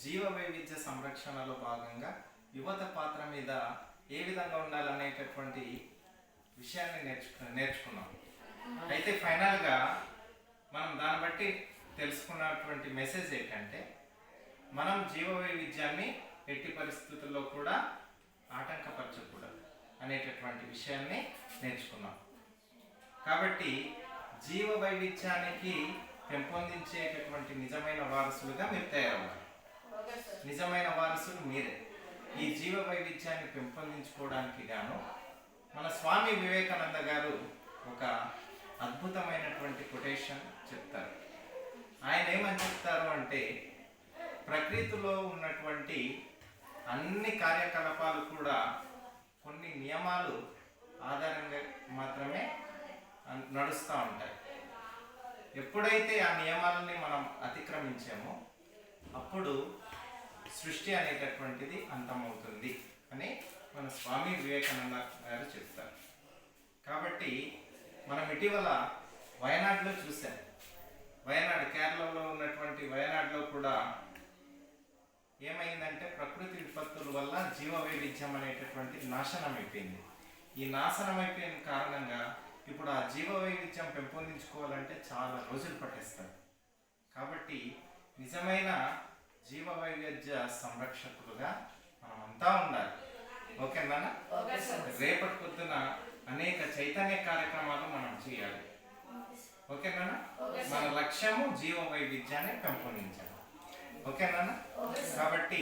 జీవ వైవిధ్య సంరక్షణలో భాగంగా యువత పాత్ర మీద ఏ విధంగా ఉండాలనేటటువంటి విషయాన్ని నేర్చుకున్నాం. అయితే ఫైనల్గా మనం దాన్ని బట్టి తెలుసుకున్నటువంటి మెసేజ్ ఏంటంటే, మనం జీవ వైవిధ్యాన్ని ఎట్టి పరిస్థితుల్లో కూడా ఆటంకపరచకూడదు అనేటటువంటి విషయాన్ని నేర్చుకున్నాం. కాబట్టి జీవ వైవిధ్యానికి పెంపొందించేటటువంటి నిజమైన వారసులుగా మీరు తయారవ్వాలి. నిజమైన వారసులు మీరే. ఈ జీవ వైవిధ్యాన్ని పెంపొందించుకోవడానికి గాను మన స్వామి వివేకానంద గారు ఒక అద్భుతమైనటువంటి కొటేషన్ చెప్తారు. ఆయన ఏమని చెప్తారు అంటే, ప్రకృతిలో ఉన్నటువంటి అన్ని కార్యకలాపాలు కూడా కొన్ని నియమాలు ఆధారంగా మాత్రమే నడుస్తూ ఉంటాయి. ఎప్పుడైతే ఆ నియమాలని మనం అతిక్రమించామో అప్పుడు సృష్టి అనేటటువంటిది అంతమవుతుంది అని మన స్వామి వివేకానంద గారు చెప్తారు. కాబట్టి మనం ఇటీవల వయనాడులో చూసాం. వయనాడు, కేరళలో ఉన్నటువంటి వయనాడులో కూడా ఏమైందంటే, ప్రకృతి విపత్తుల వల్ల జీవ వైవిధ్యం అనేటటువంటి నాశనం అయిపోయింది. ఈ నాశనం అయిపోయిన కారణంగా ఇప్పుడు ఆ జీవ వైవిధ్యం పెంపొందించుకోవాలంటే చాలా రోజులు పట్టేస్తారు. కాబట్టి నిజమైన జీవ వైవిధ్య సంరక్షకులుగా మనమంతా ఉండాలి. ఓకేనా? రేపటి పొద్దున అనేక చైతన్య కార్యక్రమాలు మనం చేయాలి. ఓకేనా? మన లక్ష్యము జీవ వైవిధ్యాన్ని పెంపొందించాలి. ఓకేనా? కాబట్టి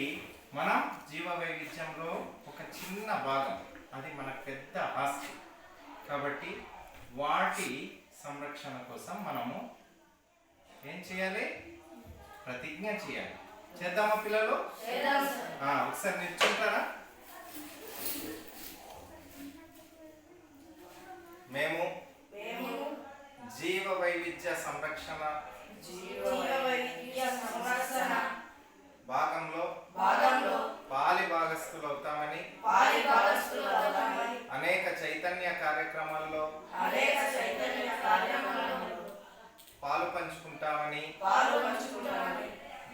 మనం జీవ వైవిధ్యంలో ఒక చిన్న భాగం, అది మన పెద్ద ఆస్తి. కాబట్టి వాటి సంరక్షణ కోసం మనము ఏం చేయాలి? ప్రతిజ్ఞ చేయాలి. చేద్దామా పిల్లలు? ఒకసారి నిల్చుంటారా? మేము జీవ వైవిధ్య సంరక్షణ భాగంలో పాలి భాగస్థులు అవుతామని అనేక చైతన్య కార్యక్రమాల్లో పాలు పంచుకుంటామని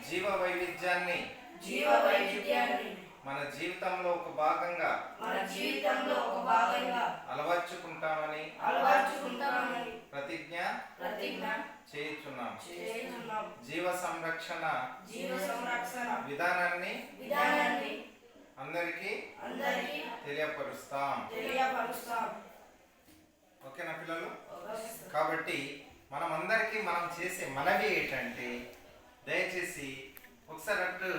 జీవ వైవిధ్యాన్ని మన జీవితంలో ఒక భాగంగా అలవర్చుకుంటామని ప్రతిజ్ఞ చేయుచున్నాం. జీవ సంరక్షణ విధానాన్ని అందరికీ తెలియపరుస్తాం. ఓకేనా పిల్లలు? కాబట్టి మనం చేసే మనవి ఏంటంటే, దయచేసి ఒకసారి అటు